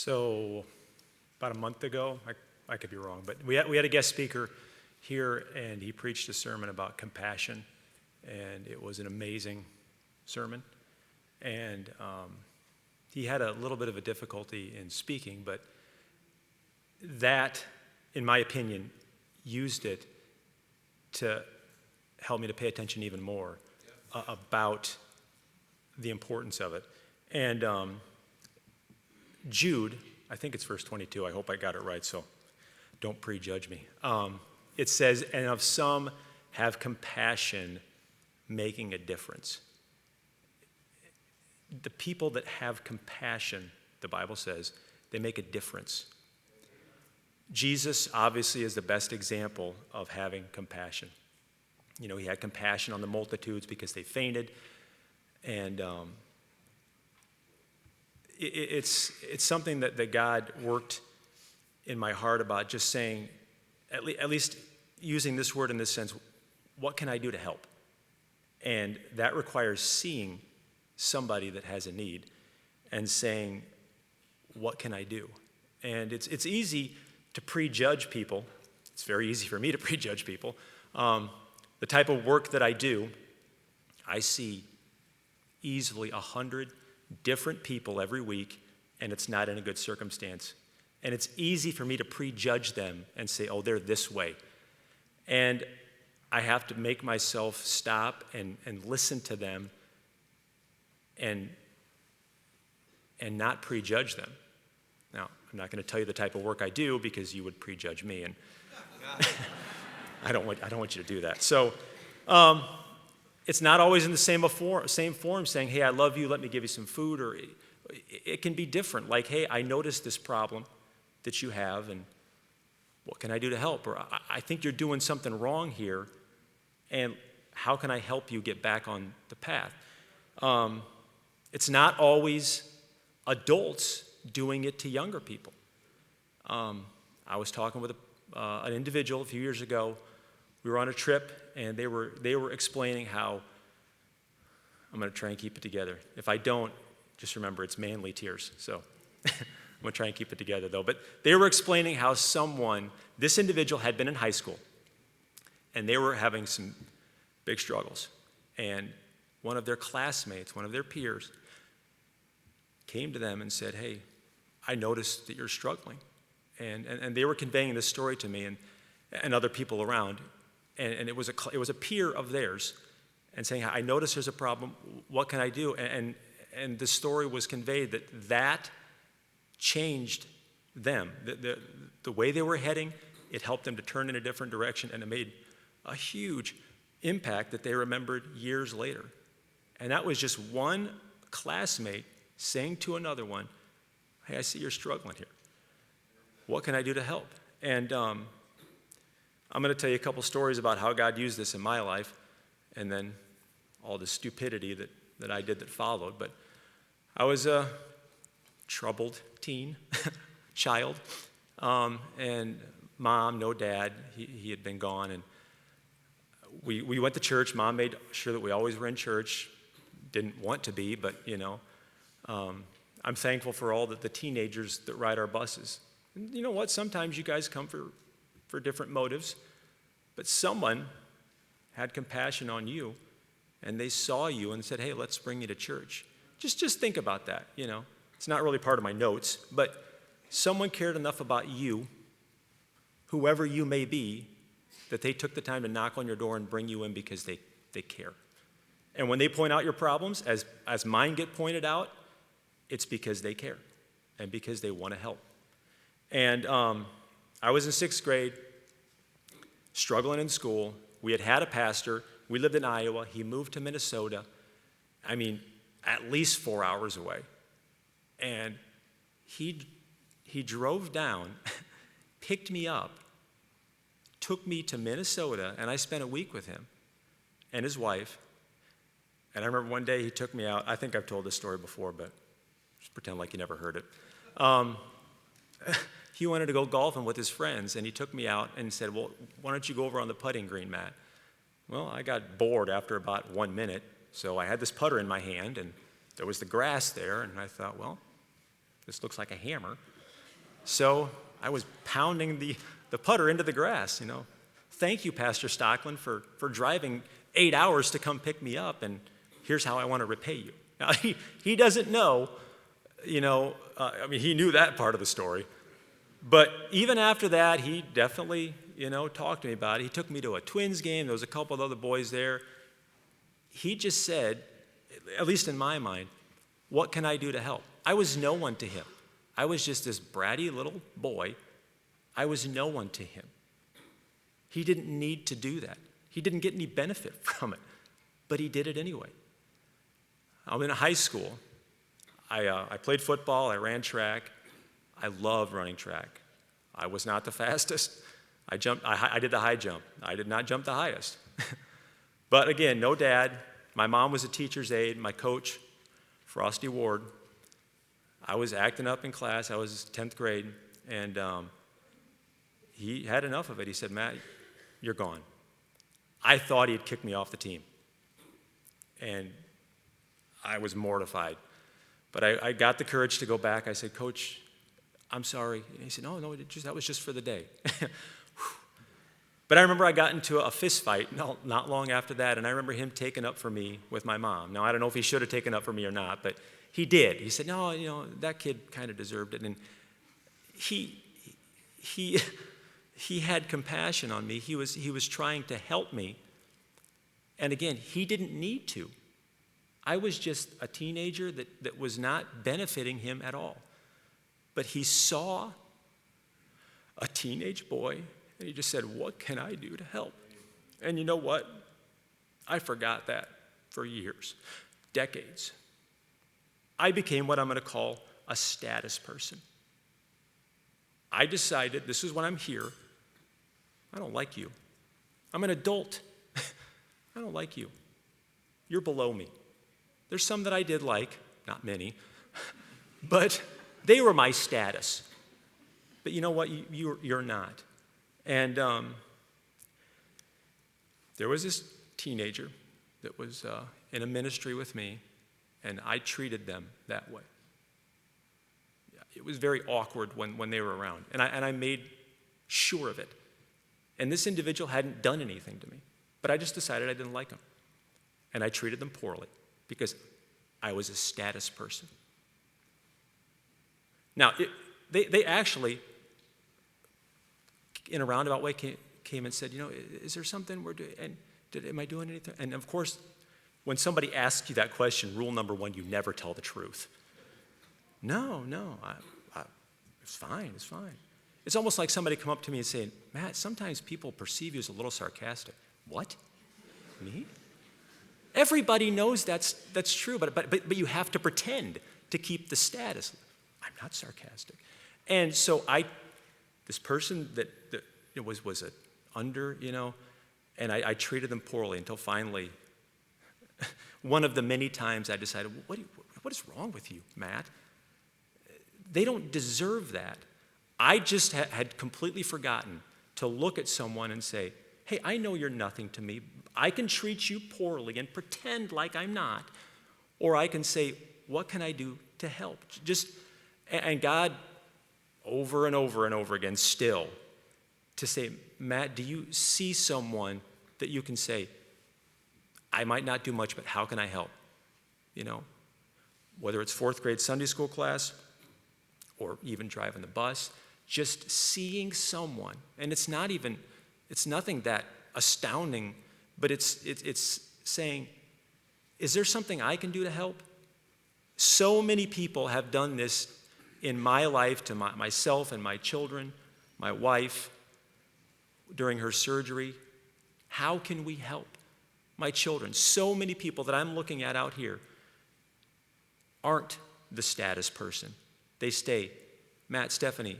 So about a month ago, I could be wrong, but we had a guest speaker here, and he preached a sermon about compassion, and it was an amazing sermon. And he had a little bit of a difficulty in speaking, but that, in my opinion, used it to help me to pay attention even more about the importance of it. And Jude, I think it's verse 22, I hope I got it right, so don't prejudge me. It says, and of some have compassion, making a difference. The people that have compassion, the Bible says, they make a difference. Jesus obviously is the best example of having compassion. You know, he had compassion on the multitudes because they fainted, and it's something that God worked in my heart about, just saying, at least using this word in this sense, what can I do to help? And that requires seeing somebody that has a need and saying, what can I do? And it's easy to prejudge people. It's very easy for me to prejudge people. The type of work that I do, I see easily 100 different people every week, and it's not in a good circumstance. And it's easy for me to prejudge them and say, oh, they're this way. And I have to make myself stop and listen to them and not prejudge them. Now, I'm not going to tell you the type of work I do because you would prejudge me, and I don't want you to do that. So it's not always in the same form saying, hey, I love you, let me give you some food, or it can be different. Like, hey, I noticed this problem that you have, and what can I do to help? Or I think you're doing something wrong here, and how can I help you get back on the path? It's not always adults doing it to younger people. I was talking with an individual a few years ago. We were on a trip, and they were explaining how, I'm going to try and keep it together. If I don't, just remember it's manly tears. So I'm going to try and keep it together, though. But they were explaining how this individual had been in high school, and they were having some big struggles. And one of their classmates, one of their peers, came to them and said, hey, I noticed that you're struggling. And they were conveying this story to me and other people around. And it was a peer of theirs, and saying, I noticed there's a problem. What can I do? And the story was conveyed that changed them. The way they were heading, it helped them to turn in a different direction, and it made a huge impact that they remembered years later. And that was just one classmate saying to another one, hey, I see you're struggling here. What can I do to help? And I'm going to tell you a couple stories about how God used this in my life, and then all the stupidity that I did that followed. But I was a troubled teen, child, and mom, no dad. He had been gone, and we went to church. Mom made sure that we always were in church. Didn't want to be, but, you know. I'm thankful for all the teenagers that ride our buses. And you know what? Sometimes you guys come for different motives, but someone had compassion on you, and they saw you and said, hey, let's bring you to church. Just think about that, you know. It's not really part of my notes, but someone cared enough about you, whoever you may be, that they took the time to knock on your door and bring you in because they care. And when they point out your problems, as mine get pointed out, it's because they care and because they want to help. And I was in 6th grade, struggling in school. We had a pastor. We lived in Iowa. He moved to Minnesota. I mean, at least 4 hours away. And he drove down, picked me up, took me to Minnesota, and I spent a week with him and his wife. And I remember one day he took me out. I think I've told this story before, but just pretend like you never heard it. He wanted to go golfing with his friends, and he took me out and said, well, why don't you go over on the putting green, Matt? Well, I got bored after about 1 minute, so I had this putter in my hand, and there was the grass there, and I thought, well, this looks like a hammer. So I was pounding the putter into the grass, Thank you, Pastor Stockland, for driving 8 hours to come pick me up, and here's how I want to repay you. Now, he doesn't know, he knew that part of the story. But even after that, he definitely, talked to me about it. He took me to a Twins game. There was a couple of other boys there. He just said, at least in my mind, what can I do to help? I was no one to him. I was just this bratty little boy. I was no one to him. He didn't need to do that. He didn't get any benefit from it, but he did it anyway. I'm in high school. I played football. I ran track. I loved running track. I was not the fastest. I did the high jump. I did not jump the highest. But again, no dad. My mom was a teacher's aide. My coach, Frosty Ward. I was acting up in class. I was 10th grade, and he had enough of it. He said, Matt, you're gone. I thought he'd kick me off the team, and I was mortified. But I got the courage to go back. I said, Coach, I'm sorry. And he said, no, that was just for the day. But I remember I got into a fist fight not long after that, and I remember him taking up for me with my mom. Now, I don't know if he should have taken up for me or not, but he did. He said, no, that kid kind of deserved it. And he had compassion on me. He was trying to help me. And again, he didn't need to. I was just a teenager that was not benefiting him at all. But he saw a teenage boy, and he just said, what can I do to help? And you know what? I forgot that for years, decades. I became what I'm going to call a status person. I decided, this is when I'm here, I don't like you. I'm an adult. I don't like you. You're below me. There's some that I did like, not many, but they were my status. But you know what? You're not. And there was this teenager that was in a ministry with me, and I treated them that way. It was very awkward when they were around, and I made sure of it. And this individual hadn't done anything to me, but I just decided I didn't like him. And I treated them poorly because I was a status person. Now, they actually, in a roundabout way, came and said, is there something we're doing? And am I doing anything? And of course, when somebody asks you that question, rule number one, you never tell the truth. No, it's fine. It's almost like somebody come up to me and saying, Matt, sometimes people perceive you as a little sarcastic. What? Me? Everybody knows that's true, but you have to pretend to keep the status. I'm not sarcastic. And so this person that was under, and I treated them poorly until finally, one of the many times I decided, what is wrong with you, Matt? They don't deserve that. I just had completely forgotten to look at someone and say, hey, I know you're nothing to me. I can treat you poorly and pretend like I'm not. Or I can say, what can I do to help? And God, over and over and over again, still, to say, Matt, do you see someone that you can say, I might not do much, but how can I help? Whether it's fourth grade Sunday school class or even driving the bus, just seeing someone, and it's nothing that astounding, but it's saying, is there something I can do to help? So many people have done this in my life to myself and my children, my wife, during her surgery. How can we help my children? So many people that I'm looking at out here aren't the status person. They stay, Matt, Stephanie,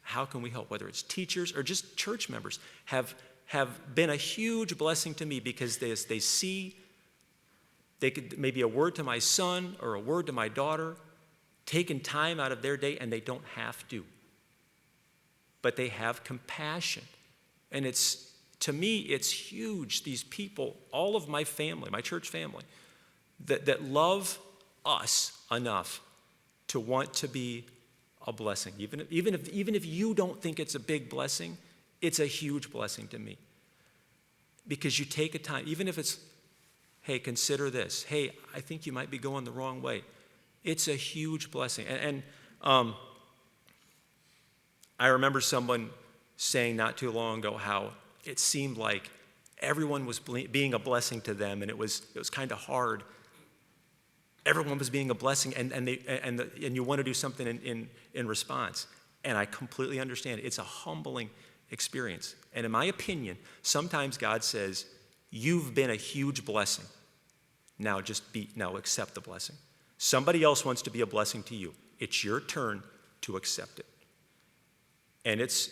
how can we help? Whether it's teachers or just church members have been a huge blessing to me because they see, they could maybe a word to my son or a word to my daughter, taking time out of their day, and they don't have to. But they have compassion. And to me, it's huge. These people, all of my family, my church family, that love us enough to want to be a blessing. Even if you don't think it's a big blessing, it's a huge blessing to me. Because you take a time, even if it's, hey, consider this. Hey, I think you might be going the wrong way. It's a huge blessing. And I remember someone saying not too long ago how it seemed like everyone was being a blessing to them, and it was kind of hard. Everyone was being a blessing, and you want to do something in response. And I completely understand it. It's a humbling experience. And in my opinion, sometimes God says, you've been a huge blessing. Now accept the blessing. Somebody else wants to be a blessing to you. It's your turn to accept it. And it's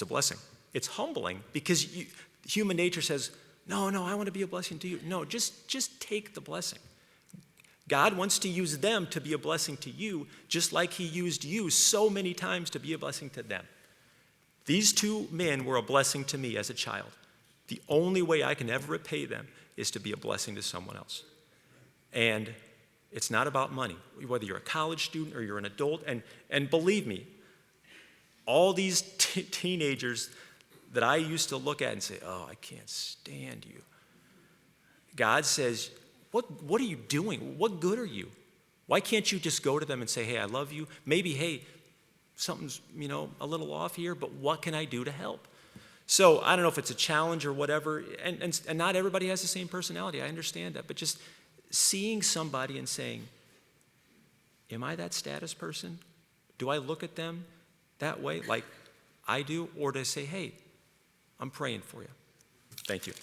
a blessing. It's humbling because human nature says, no, I want to be a blessing to you. No, just take the blessing. God wants to use them to be a blessing to you, just like he used you so many times to be a blessing to them. These two men were a blessing to me as a child. The only way I can ever repay them is to be a blessing to someone else. And it's not about money, whether you're a college student or you're an adult. And believe me, all these teenagers that I used to look at and say, oh, I can't stand you. God says, what are you doing? What good are you? Why can't you just go to them and say, hey, I love you? Maybe, hey, something's, a little off here, but what can I do to help? So I don't know if it's a challenge or whatever, and not everybody has the same personality. I understand that, but just seeing somebody and saying, am I that status person? Do I look at them that way like I do? Or do I say, hey, I'm praying for you? Thank you.